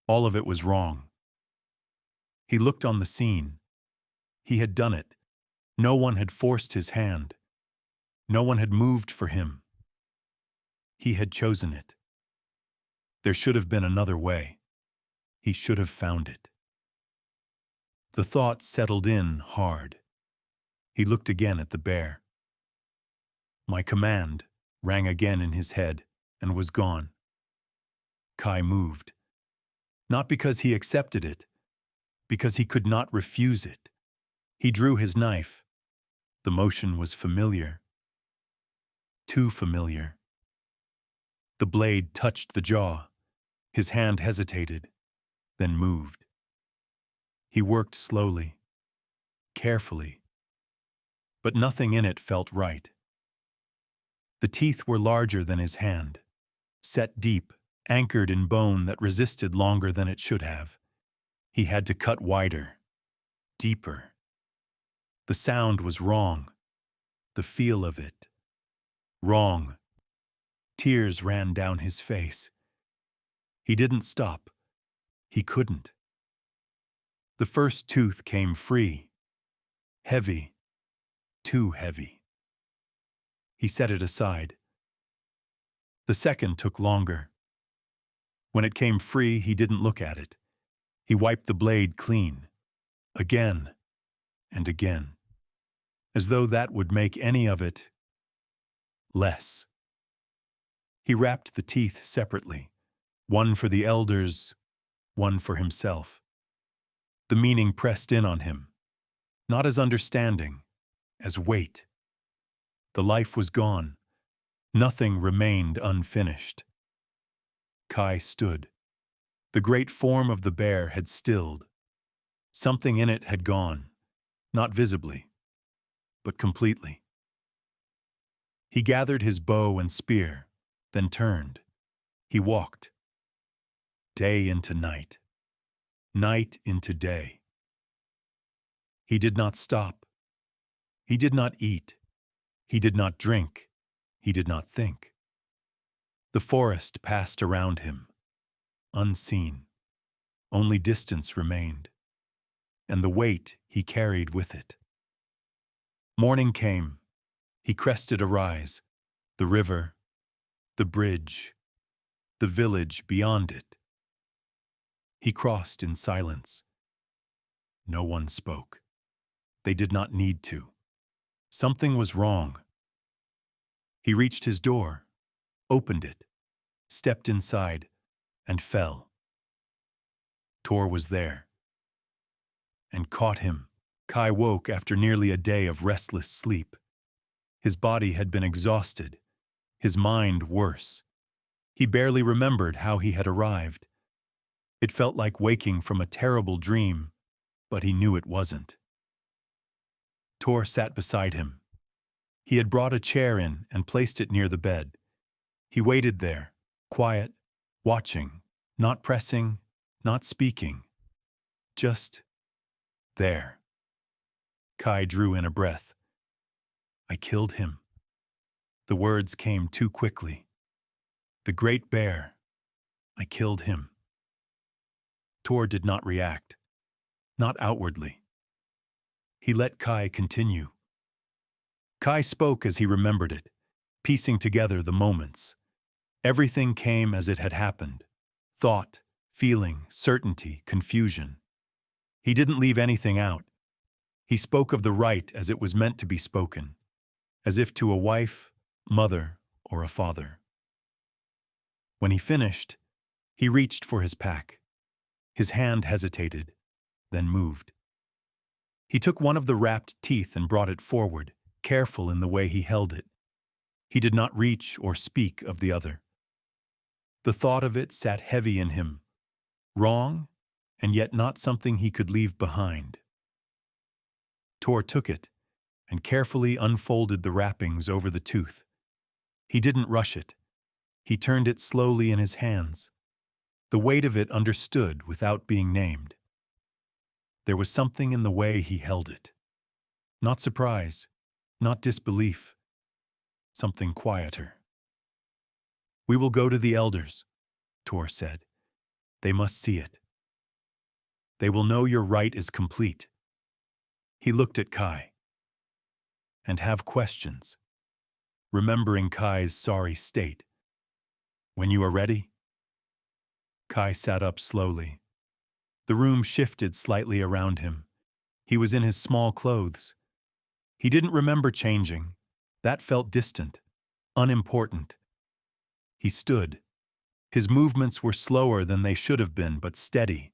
S1: All of it was wrong. He looked on the scene. He had done it. No one had forced his hand. No one had moved for him. He had chosen it. There should have been another way. He should have found it. The thought settled in hard. He looked again at the bear. My command rang again in his head and was gone. Kai moved. Not because he accepted it, because he could not refuse it. He drew his knife. The motion was familiar. Too familiar. The blade touched the jaw. His hand hesitated, then moved. He worked slowly, carefully, but nothing in it felt right. The teeth were larger than his hand, set deep, anchored in bone that resisted longer than it should have. He had to cut wider, deeper. The sound was wrong, the feel of it. Wrong. Tears ran down his face. He didn't stop. He couldn't. The first tooth came free, heavy, too heavy. He set it aside. The second took longer. When it came free, he didn't look at it. He wiped the blade clean, again and again, as though that would make any of it less. He wrapped the teeth separately, one for the elders, one for himself. The meaning pressed in on him, not as understanding, as weight. The life was gone. Nothing remained unfinished. Kai stood. The great form of the bear had stilled. Something in it had gone, not visibly, but completely. He gathered his bow and spear, then turned. He walked. Day into night. Night into day. He did not stop. He did not eat. He did not drink. He did not think. The forest passed around him, unseen. Only distance remained, and the weight he carried with it. Morning came. He crested a rise, the river, the bridge, the village beyond it. He crossed in silence. No one spoke. They did not need to. Something was wrong. He reached his door, opened it, stepped inside, and fell. Tor was there, and caught him. Kai woke after nearly a day of restless sleep. His body had been exhausted, his mind worse. He barely remembered how he had arrived. It felt like waking from a terrible dream, but he knew it wasn't. Tor sat beside him. He had brought a chair in and placed it near the bed. He waited there, quiet, watching, not pressing, not speaking. Just there. Kai drew in a breath. I killed him. The words came too quickly. The great bear. I killed him. Tor did not react, not outwardly. He let Kai continue. Kai spoke as he remembered it, piecing together the moments. Everything came as it had happened. Thought, feeling, certainty, confusion. He didn't leave anything out. He spoke of the right as it was meant to be spoken, as if to a wife, mother, or a father. When he finished, he reached for his pack. His hand hesitated, then moved. He took one of the wrapped teeth and brought it forward, careful in the way he held it. He did not reach or speak of the other. The thought of it sat heavy in him, wrong, and yet not something he could leave behind. Tor took it and carefully unfolded the wrappings over the tooth. He didn't rush it. He turned it slowly in his hands. The weight of it understood without being named. There was something in the way he held it. Not surprise, not disbelief. Something quieter. We will go to the elders, Tor said. They must see it. They will know your right is complete. He looked at Kai. And have questions, remembering Kai's sorry state. When you are ready? Kai sat up slowly. The room shifted slightly around him. He was in his small clothes. He didn't remember changing. That felt distant, unimportant. He stood. His movements were slower than they should have been, but steady.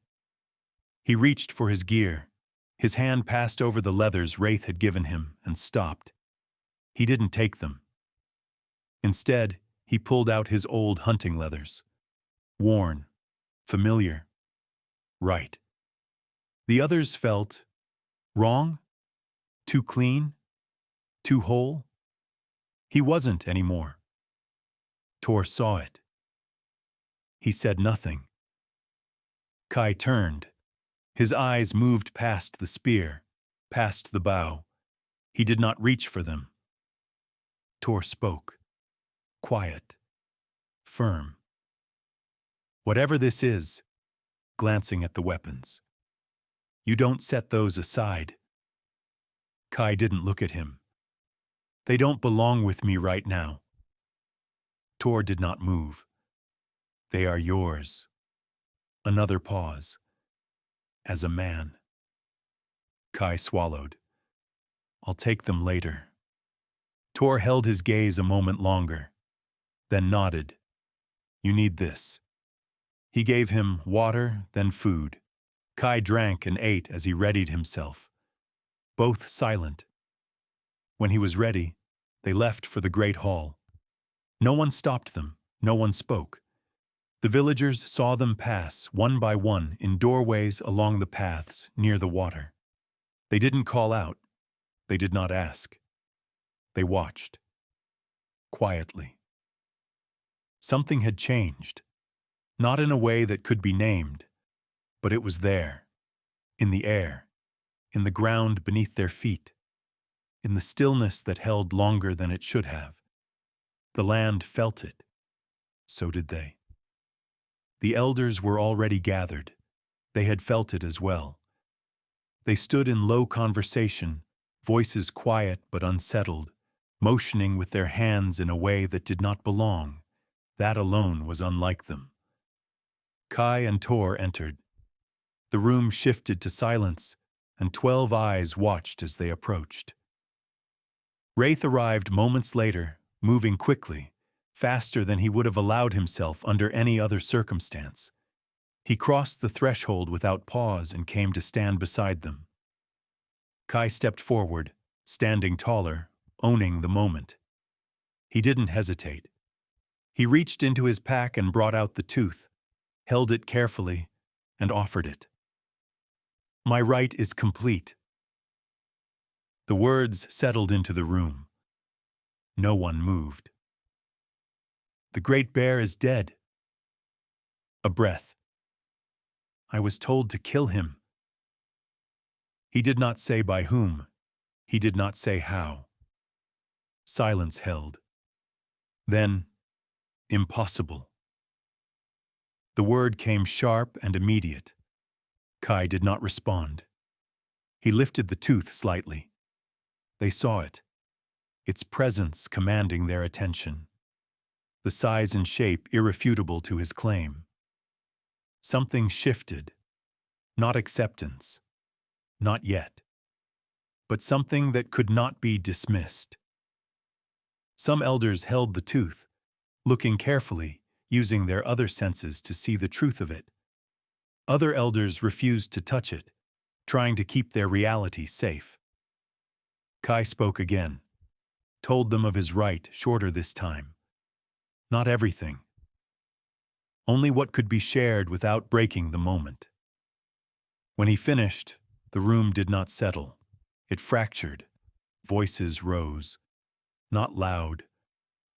S1: He reached for his gear. His hand passed over the leathers Wraith had given him and stopped. He didn't take them. Instead, he pulled out his old hunting leathers. Worn, familiar, right. The others felt wrong, too clean, too whole. He wasn't anymore. Tor saw it. He said nothing. Kai turned. His eyes moved past the spear, past the bow. He did not reach for them. Tor spoke. Quiet. Firm. Whatever this is, glancing at the weapons. You don't set those aside. Kai didn't look at him. They don't belong with me right now. Tor did not move. They are yours. Another pause. As a man. Kai swallowed. I'll take them later. Tor held his gaze a moment longer, then nodded. You need this. He gave him water, then food. Kai drank and ate as he readied himself. Both silent. When he was ready, they left for the great hall. No one stopped them, no one spoke. The villagers saw them pass, one by one, in doorways along the paths near the water. They didn't call out. They did not ask. They watched. Quietly. Something had changed. Not in a way that could be named, but it was there. In the air. In the ground beneath their feet. In the stillness that held longer than it should have. The land felt it. So did they. The elders were already gathered. They had felt it as well. They stood in low conversation, voices quiet but unsettled, motioning with their hands in a way that did not belong. That alone was unlike them. Kai and Tor entered. The room shifted to silence, and 12 eyes watched as they approached. Wraith arrived moments later, moving quickly, faster than he would have allowed himself under any other circumstance. He crossed the threshold without pause and came to stand beside them. Kai stepped forward, standing taller, owning the moment. He didn't hesitate. He reached into his pack and brought out the tooth, held it carefully, and offered it. "My rite is complete." The words settled into the room. No one moved. "The Great Bear is dead." A breath. "I was told to kill him." He did not say by whom. He did not say how. Silence held. Then, impossible. The word came sharp and immediate. Kai did not respond. He lifted the tooth slightly. They saw it, its presence commanding their attention, the size and shape irrefutable to his claim. Something shifted, not acceptance, not yet, but something that could not be dismissed. Some elders held the tooth, looking carefully, using their other senses to see the truth of it. Other elders refused to touch it, trying to keep their reality safe. Kai spoke again, told them of his rite, shorter this time. Not everything. Only what could be shared without breaking the moment. When he finished, the room did not settle. It fractured. Voices rose. Not loud,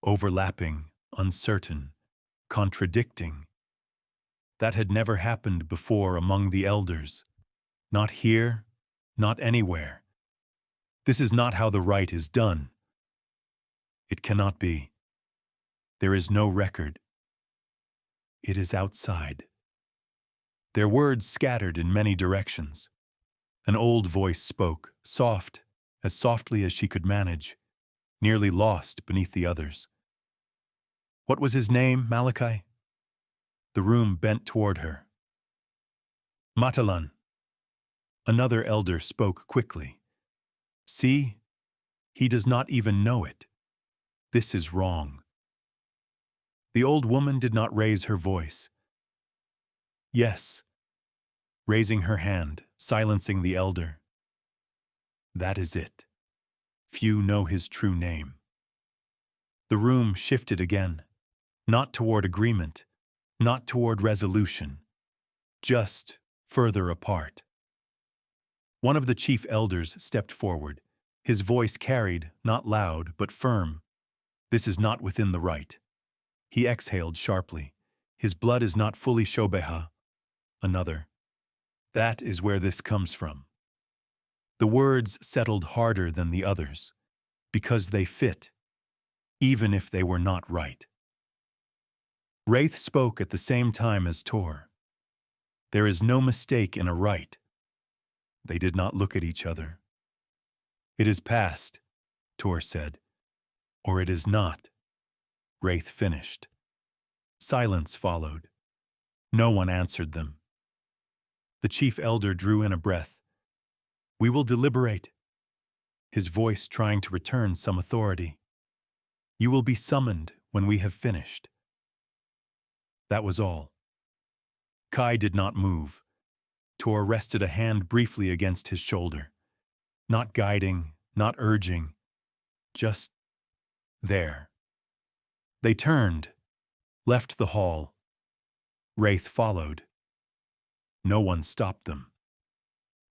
S1: overlapping, uncertain, contradicting. That had never happened before among the elders. Not here, not anywhere. This is not how the rite is done. It cannot be. There is no record. It is outside. Their words scattered in many directions. An old voice spoke, soft, as softly as she could manage, nearly lost beneath the others. "What was his name, Malachi?" The room bent toward her. "Matalan." Another elder spoke quickly. "See, he does not even know it. This is wrong." The old woman did not raise her voice. "Yes," raising her hand, silencing the elder. "That is it. Few know his true name." The room shifted again, not toward agreement, not toward resolution, just further apart. One of the chief elders stepped forward. His voice carried, not loud, but firm. "This is not within the rite." He exhaled sharply. "His blood is not fully Shobeha." Another. "That is where this comes from." The words settled harder than the others, because they fit, even if they were not right. Wraith spoke at the same time as Tor. "There is no mistake in a rite." They did not look at each other. "It is past," Tor said. "Or it is not." Wraith finished. Silence followed. No one answered them. The chief elder drew in a breath. "We will deliberate," his voice trying to return some authority. "You will be summoned when we have finished." That was all. Kai did not move. Tor rested a hand briefly against his shoulder. Not guiding, not urging, just there. They turned, left the hall. Wraith followed. No one stopped them.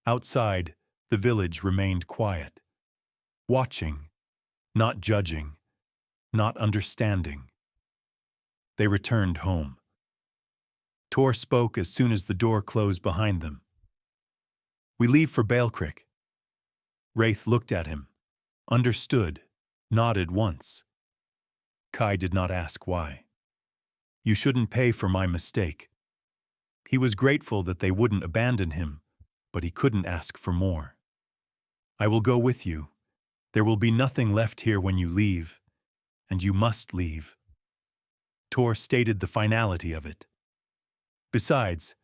S1: Outside, The village remained quiet, watching, not judging, not understanding. They returned home. Tor spoke as soon as the door closed behind them. "We leave for Balecrick." Wraith looked at him, understood, nodded once. Kai did not ask why. "You shouldn't pay for my mistake." He was grateful that they wouldn't abandon him, but he couldn't ask for more. "I will go with you. There will be nothing left here when you leave, and you must leave." Tor stated the finality of it. "Besides,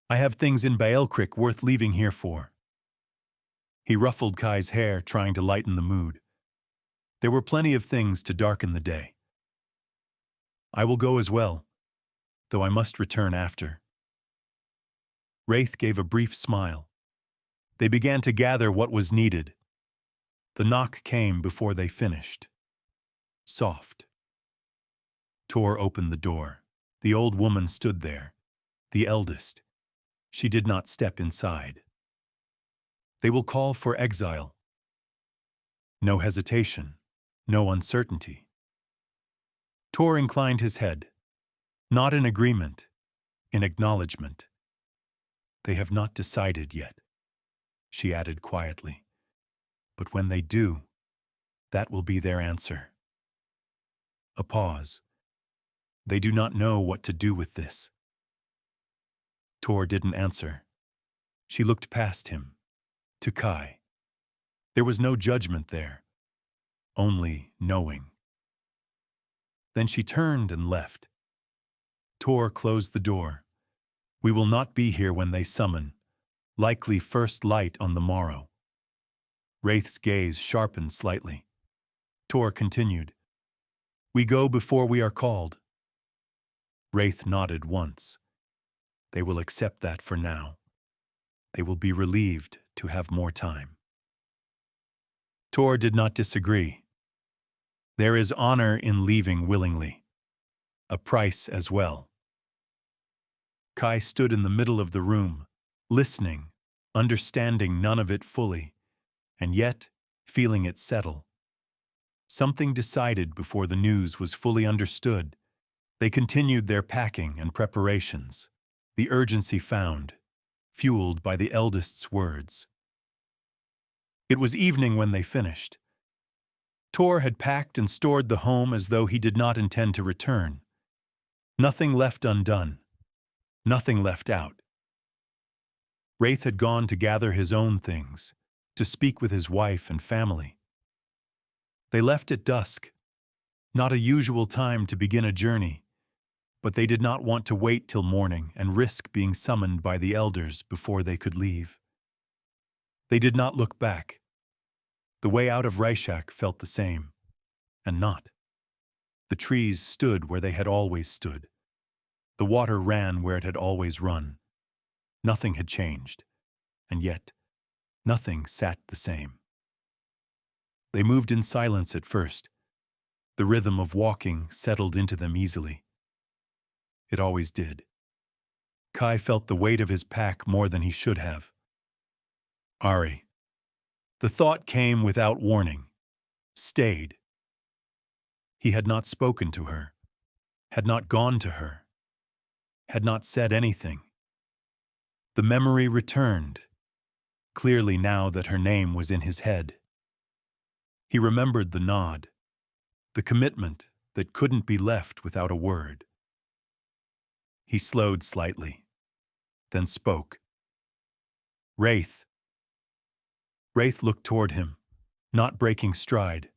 S1: I have things in Balecrick worth leaving here for." He ruffled Kai's hair, trying to lighten the mood. There were plenty of things to darken the day. "I will go as well, though I must return after." Wraith gave a brief smile. They began to gather what was needed. The knock came before they finished. Soft. Tor opened the door. The old woman stood there, the eldest. She did not step inside. "They will call for Exile." No hesitation, no uncertainty. Tor inclined his head, not in agreement, in acknowledgement. "They have not decided yet," she added quietly. "But when they do, that will be their answer." A pause. "They do not know what to do with this." Tor didn't answer. She looked past him, to Kai. There was no judgment there, only knowing. Then she turned and left. Tor closed the door. "We will not be here when they summon. Likely first light on the morrow." Wraith's gaze sharpened slightly. Tor continued, "We go before we are called." Wraith nodded once. They will accept that for now. They will be relieved to have more time. Tor did not disagree. There is honor in leaving willingly. A price as well. Kai stood in the middle of the room, listening, understanding none of it fully, and yet feeling it settle. Something decided before the news was fully understood. They continued their packing and preparations, the urgency found, fueled by the eldest's words. It was evening when they finished. Tor had packed and stored the home as though he did not intend to return. Nothing left undone, nothing left out. Wraith had gone to gather his own things, to speak with his wife and family. They left at dusk, not a usual time to begin a journey, but they did not want to wait till morning and risk being summoned by the elders before they could leave. They did not look back. The way out of Reichak felt the same, and not. The trees stood where they had always stood. The water ran where it had always run. Nothing had changed, and yet nothing sat the same. They moved in silence at first. The rhythm of walking settled into them easily. It always did. Kai felt the weight of his pack more than he should have. Ari. The thought came without warning, stayed. He had not spoken to her, had not gone to her, had not said anything. The memory returned, clearly now that her name was in his head. He remembered the nod, the commitment that couldn't be left without a word. He slowed slightly, then spoke. "Wraith." Wraith looked toward him, not breaking stride.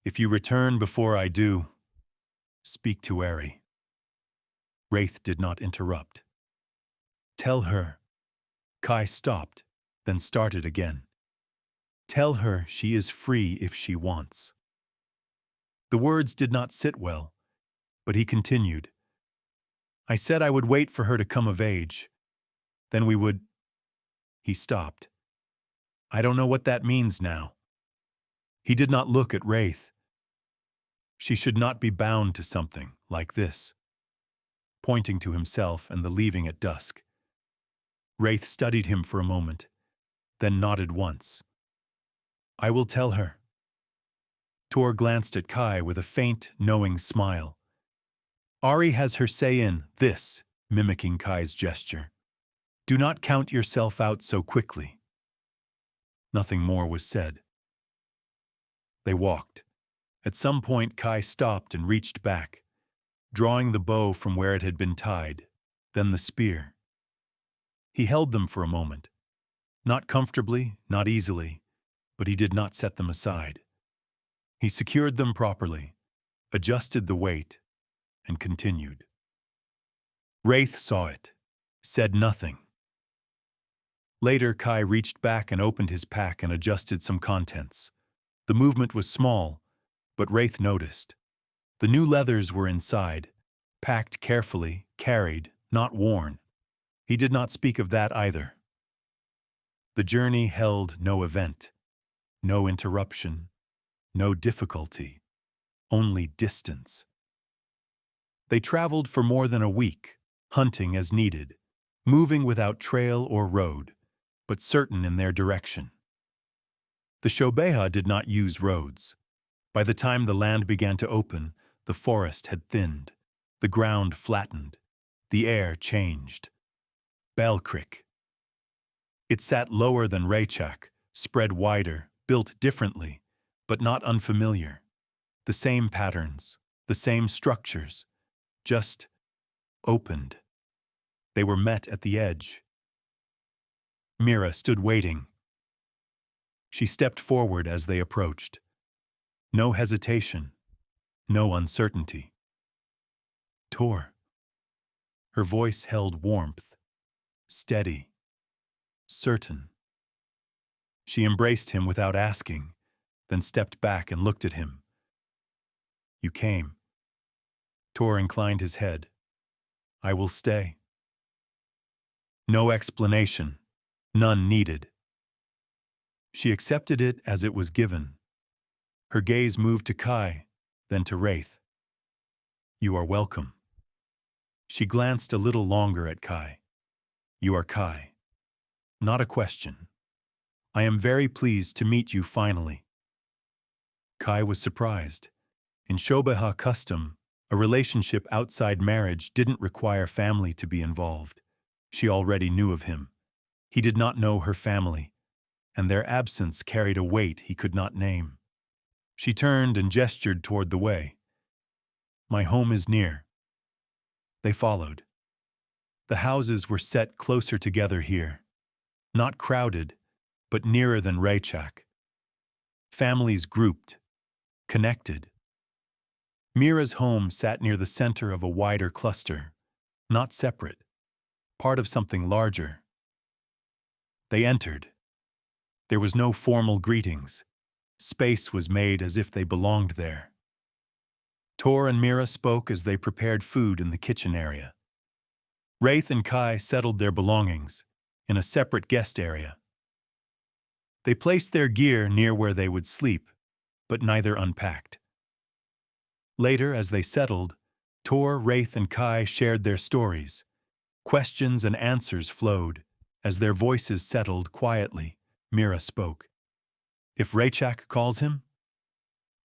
S1: "If you return before I do, speak to Ari." Wraith did not interrupt. "Tell her." Kai stopped, then started again. "Tell her she is free if she wants." The words did not sit well, but he continued. "I said I would wait for her to come of age. Then we would—" He stopped. "I don't know what that means now." He did not look at Wraith. "She should not be bound to something like this." Pointing to himself and the leaving at dusk. Wraith studied him for a moment, then nodded once. I will tell her. Tor glanced at Kai with a faint, knowing smile. Ari has her say in this, mimicking Kai's gesture. Do not count yourself out so quickly. Nothing more was said. They walked. At some point, Kai stopped and reached back, drawing the bow from where it had been tied, then the spear. He held them for a moment. Not comfortably, not easily, but he did not set them aside. He secured them properly, adjusted the weight, and continued. Wraith saw it, said nothing. Later, Kai reached back and opened his pack and adjusted some contents. The movement was small, but Wraith noticed. The new leathers were inside, packed carefully, carried, not worn. He did not speak of that either. The journey held no event, no interruption, no difficulty, only distance. They traveled for more than a week, hunting as needed, moving without trail or road, but certain in their direction. The Shobeha did not use roads. By the time the land began to open, the forest had thinned, the ground flattened, the air changed. Belcrick. It sat lower than Ch1, spread wider, built differently, but not unfamiliar. The same patterns, the same structures, just opened. They were met at the edge. Mira stood waiting. She stepped forward as they approached. No hesitation, no uncertainty. Tor. Her voice held warmth, steady, certain. She embraced him without asking, then stepped back and looked at him. You came. Tor inclined his head. I will stay. No explanation, none needed. She accepted it as it was given. Her gaze moved to Kai, then to Wraith. You are welcome. She glanced a little longer at Kai. You are Kai. Not a question. I am very pleased to meet you finally. Kai was surprised. In Shobeha custom, a relationship outside marriage didn't require family to be involved. She already knew of him. He did not know her family, and their absence carried a weight he could not name. She turned and gestured toward the way. My home is near. They followed. The houses were set closer together here, not crowded, but nearer than Ch1. Families grouped, connected. Mira's home sat near the center of a wider cluster, not separate, part of something larger. They entered. There was no formal greetings. Space was made as if they belonged there. Tor and Mira spoke as they prepared food in the kitchen area. Wraith and Kai settled their belongings in a separate guest area. They placed their gear near where they would sleep, but neither unpacked. Later, as they settled, Tor, Wraith, and Kai shared their stories. Questions and answers flowed. As their voices settled quietly, Mira spoke. If Ch1 calls him?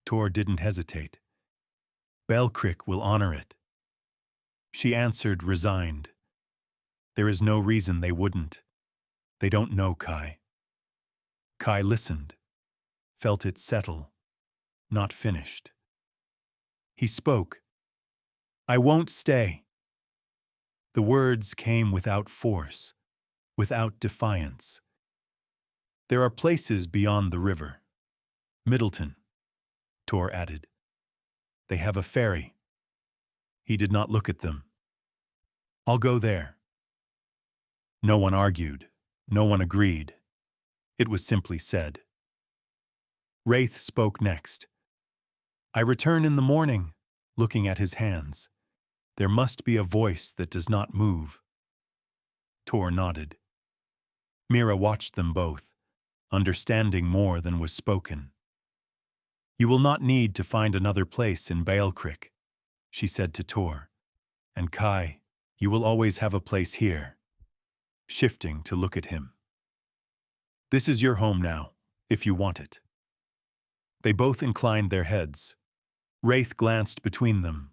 S1: Tor didn't hesitate. Belcrick will honor it. She answered, resigned. There is no reason they wouldn't. They don't know Kai. Kai listened, felt it settle, not finished. He spoke. I won't stay. The words came without force, without defiance. There are places beyond the river. Middleton, Tor added. They have a ferry. He did not look at them. I'll go there. No one argued. No one agreed. It was simply said. Wraith spoke next. I return in the morning, looking at his hands. There must be a voice that does not move. Tor nodded. Mira watched them both, understanding more than was spoken. You will not need to find another place in Belcrick, she said to Tor. And Kai, you will always have a place here. Shifting to look at him. This is your home now, if you want it. They both inclined their heads. Wraith glanced between them.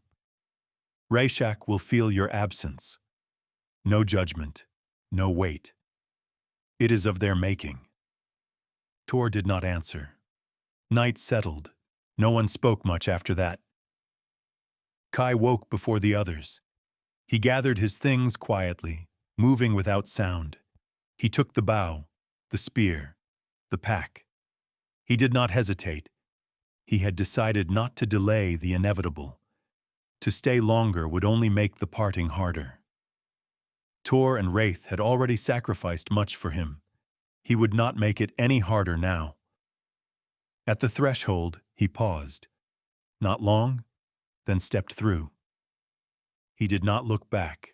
S1: Rayshak will feel your absence. No judgment, no weight. It is of their making. Tor did not answer. Night settled. No one spoke much after that. Kai woke before the others. He gathered his things quietly, moving without sound. He took the bow, the spear, the pack. He did not hesitate. He had decided not to delay the inevitable. To stay longer would only make the parting harder. Tor and Wraith had already sacrificed much for him. He would not make it any harder now. At the threshold, he paused. Not long, then stepped through. He did not look back.